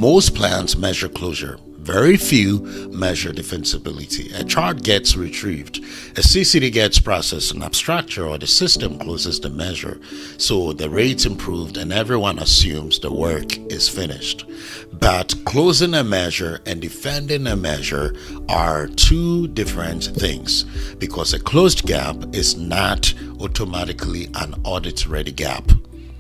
Most plans measure closure. Very few measure defensibility. A chart gets retrieved, a CCD gets processed, an abstractor or the system closes the measure. So the rates improved and everyone assumes the work is finished. But closing a measure and defending a measure are two different things, because a closed gap is not automatically an audit-ready gap.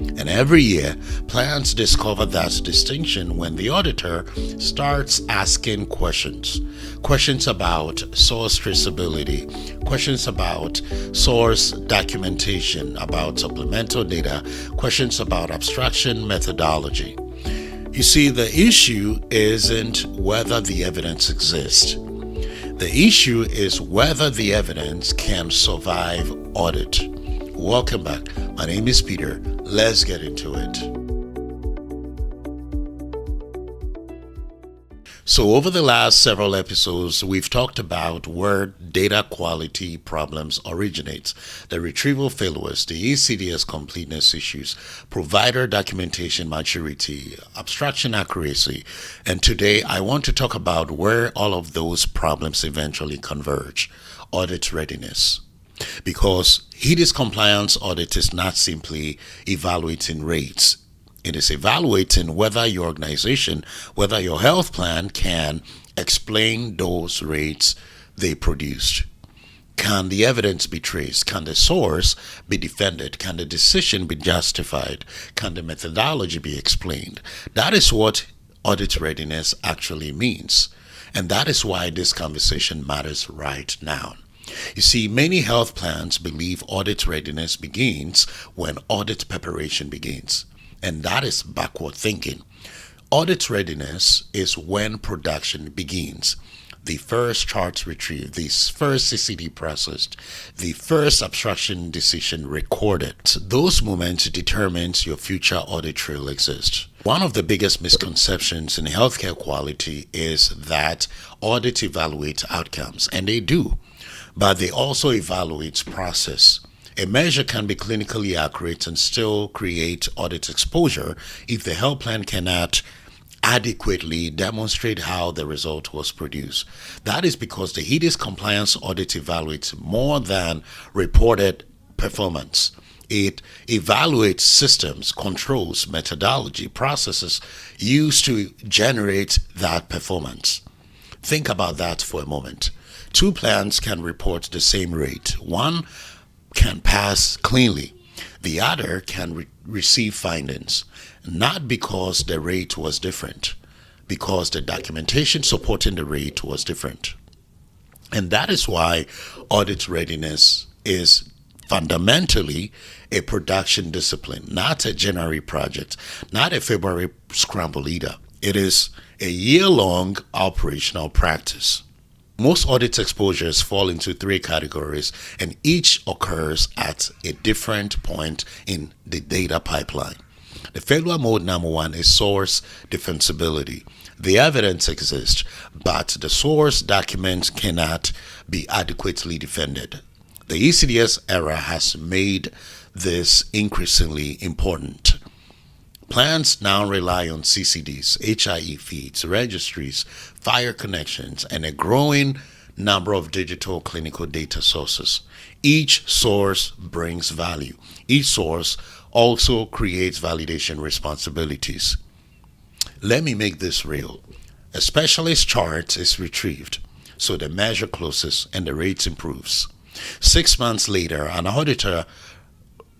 And every year, plans discover that distinction when the auditor starts asking questions. Questions about source traceability, questions about source documentation, about supplemental data, questions about abstraction methodology. You see, the issue isn't whether the evidence exists. The issue is whether the evidence can survive audit. Welcome back. My name is Peter. Let's get into it. So over the last several episodes, we've talked about where data quality problems originate, the retrieval failures, the ECDS completeness issues, provider documentation maturity, abstraction accuracy, and today I want to talk about where all of those problems eventually converge, audit readiness. Because HEDIS Compliance Audit is not simply evaluating rates. It is evaluating whether your organization, whether your health plan can explain those rates they produced. Can the evidence be traced? Can the source be defended? Can the decision be justified? Can the methodology be explained? That is what audit readiness actually means. And that is why this conversation matters right now. You see, many health plans believe audit readiness begins when audit preparation begins. And that is backward thinking. Audit readiness is when production begins. The first charts retrieved, the first CCD processed, the first abstraction decision recorded. Those moments determines your future audit trail exists. One of the biggest misconceptions in healthcare quality is that audit evaluates outcomes, and they do. But they also evaluate process. A measure can be clinically accurate and still create audit exposure if the health plan cannot adequately demonstrate how the result was produced. That is because the HEDIS Compliance Audit evaluates more than reported performance. It evaluates systems, controls, methodology, processes used to generate that performance. Think about that for a moment. Two plans can report the same rate. One can pass cleanly. The other can receive findings, not because the rate was different, because the documentation supporting the rate was different. And that is why audit readiness is fundamentally a production discipline, not a January project, not a February scramble either. It is a year-long operational practice. Most audit exposures fall into three categories, and each occurs at a different point in the data pipeline. The failure mode number one is source defensibility. The evidence exists, but the source documents cannot be adequately defended. The ECDS era has made this increasingly important. Plans now rely on CCDs, HIE feeds, registries, FHIR connections, and a growing number of digital clinical data sources. Each source brings value. Each source also creates validation responsibilities. Let me make this real. A specialist chart is retrieved, so the measure closes and the rate improves. 6 months later, an auditor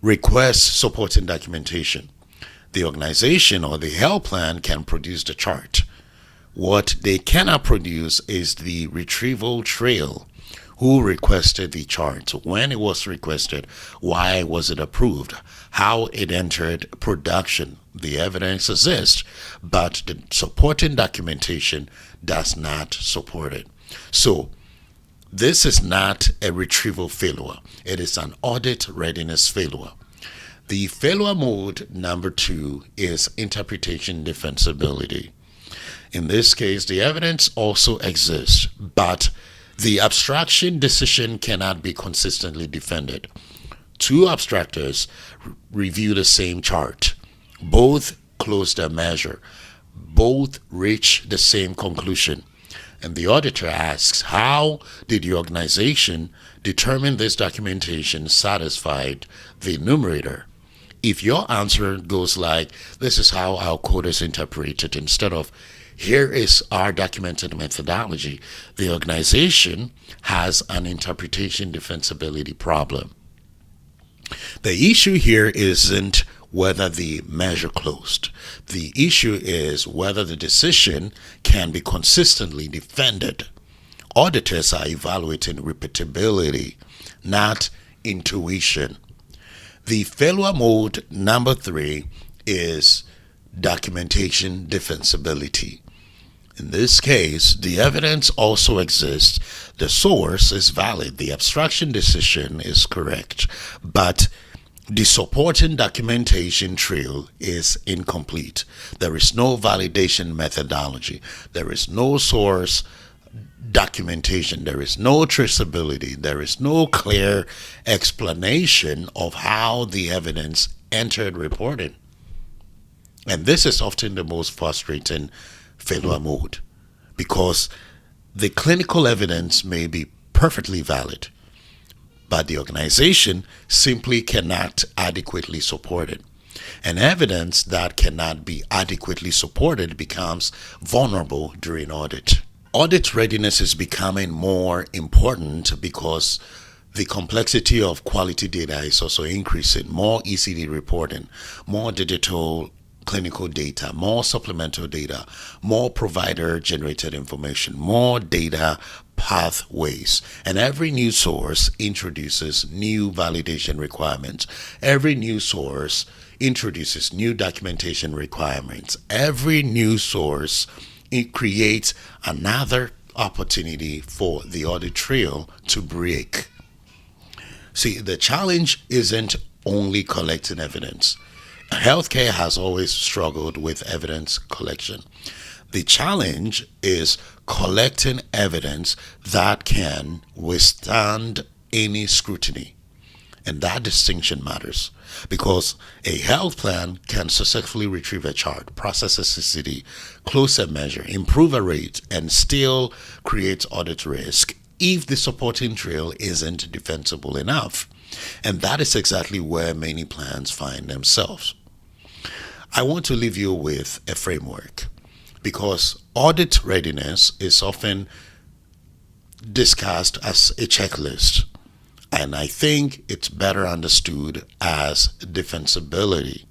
requests supporting documentation. The organization or the health plan can produce the chart. What they cannot produce is the retrieval trail. Who requested the chart? When it was requested? Why was it approved? How it entered production? The evidence exists, but the supporting documentation does not support it. So, this is not a retrieval failure. It is an audit readiness failure. The failure mode number two is interpretation defensibility. In this case, the evidence also exists, but the abstraction decision cannot be consistently defended. Two abstractors review the same chart. Both close their measure, both reach the same conclusion. And the auditor asks, how did the organization determine this documentation satisfied the enumerator? If your answer goes like, this is how our code is interpreted, instead of, here is our documented methodology, the organization has an interpretation defensibility problem. The issue here isn't whether the measure closed. The issue is whether the decision can be consistently defended. Auditors are evaluating repeatability, not intuition. The failure mode number 3 is documentation defensibility. In this case, the evidence also exists, the source is valid, the abstraction decision is correct, but the supporting documentation trail is incomplete. There is no validation methodology. There is no source documentation. There is no traceability. There is no clear explanation of how the evidence entered reporting. And this is often the most frustrating failure mode, because the clinical evidence may be perfectly valid, but the organization simply cannot adequately support it. And evidence that cannot be adequately supported becomes vulnerable during audit. Audit readiness is becoming more important because the complexity of quality data is also increasing. More ECD reporting, more digital clinical data, more supplemental data, more provider-generated information, more data pathways. And every new source introduces new validation requirements. Every new source introduces new documentation requirements. Every new source, it creates another opportunity for the audit trail to break. See, the challenge isn't only collecting evidence. Healthcare has always struggled with evidence collection. The challenge is collecting evidence that can withstand any scrutiny. And that distinction matters, because a health plan can successfully retrieve a chart, process a CCD, close a measure, improve a rate, and still create audit risk if the supporting trail isn't defensible enough. And that is exactly where many plans find themselves. I want to leave you with a framework, because audit readiness is often discussed as a checklist, and I think it's better understood as defensibility,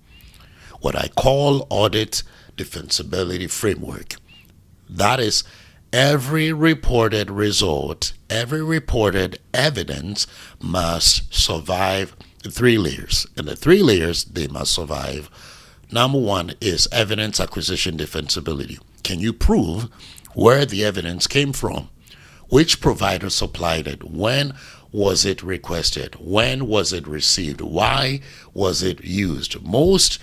what I call Audit Defensibility Framework. That is, every reported result, every reported evidence must survive 3 layers. And the 3 layers they must survive. Number 1 is evidence acquisition defensibility. Can you prove where the evidence came from? Which provider supplied it? When was it requested? When was it received? Why was it used? Most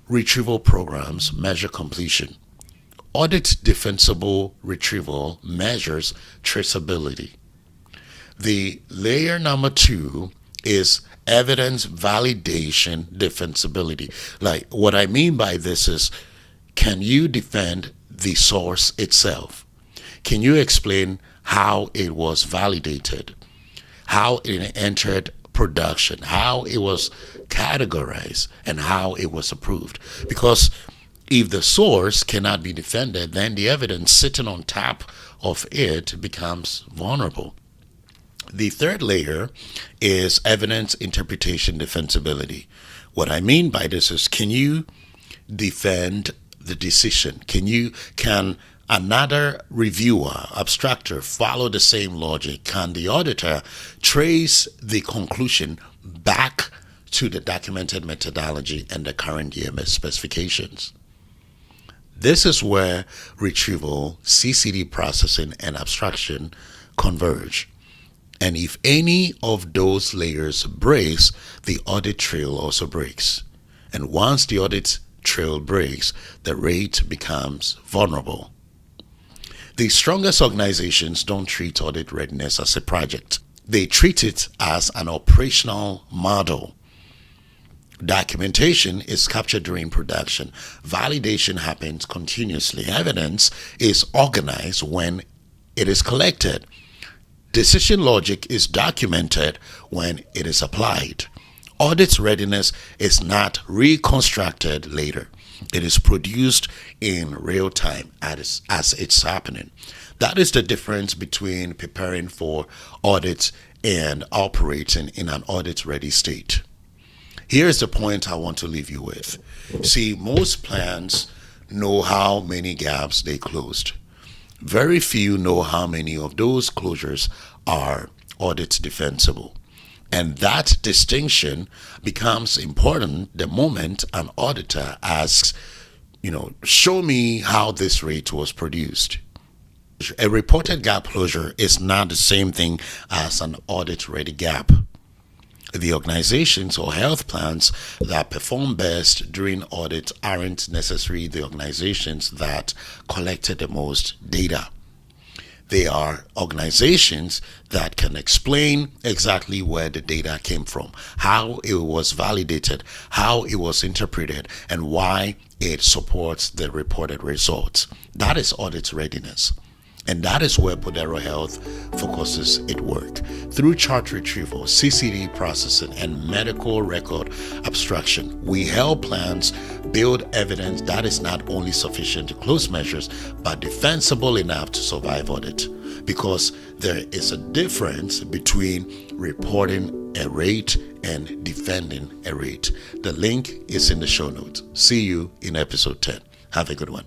retrieval programs measure completion. Audit defensible retrieval measures traceability. The layer number 2 is evidence validation defensibility. Like, what I mean by this is, can you defend the source itself? Can you explain how it was validated, how it entered production, how it was categorized, and how it was approved? Because if the source cannot be defended, then the evidence sitting on top of it becomes vulnerable. The 3rd layer is evidence interpretation defensibility. What I mean by this is, can you defend the decision? Can another reviewer, abstractor, follow the same logic? Can the auditor trace the conclusion back to the documented methodology and the current EMS specifications? This is where retrieval, CCD processing, and abstraction converge. And if any of those layers breaks, the audit trail also breaks. And once the audit trail breaks, the rate becomes vulnerable. The strongest organizations don't treat audit readiness as a project. They treat it as an operational model. Documentation is captured during production. Validation happens continuously. Evidence is organized when it is collected. Decision logic is documented when it is applied. Audit readiness is not reconstructed later. It is produced in real time as it's happening. That is the difference between preparing for audits and operating in an audit-ready state. Here's the point I want to leave you with. See, most plans know how many gaps they closed. Very few know how many of those closures are audit defensible. And that distinction becomes important the moment an auditor asks, show me how this rate was produced. A reported gap closure is not the same thing as an audit-ready gap. The organizations or health plans that perform best during audits aren't necessarily the organizations that collected the most data. They are organizations that can explain exactly where the data came from, how it was validated, how it was interpreted, and why it supports the reported results. That is audit readiness. And that is where Podero Health focuses its work. Through chart retrieval, CCD processing, and medical record abstraction, we help plans build evidence that is not only sufficient to close measures, but defensible enough to survive audit. Because there is a difference between reporting a rate and defending a rate. The link is in the show notes. See you in episode 10. Have a good one.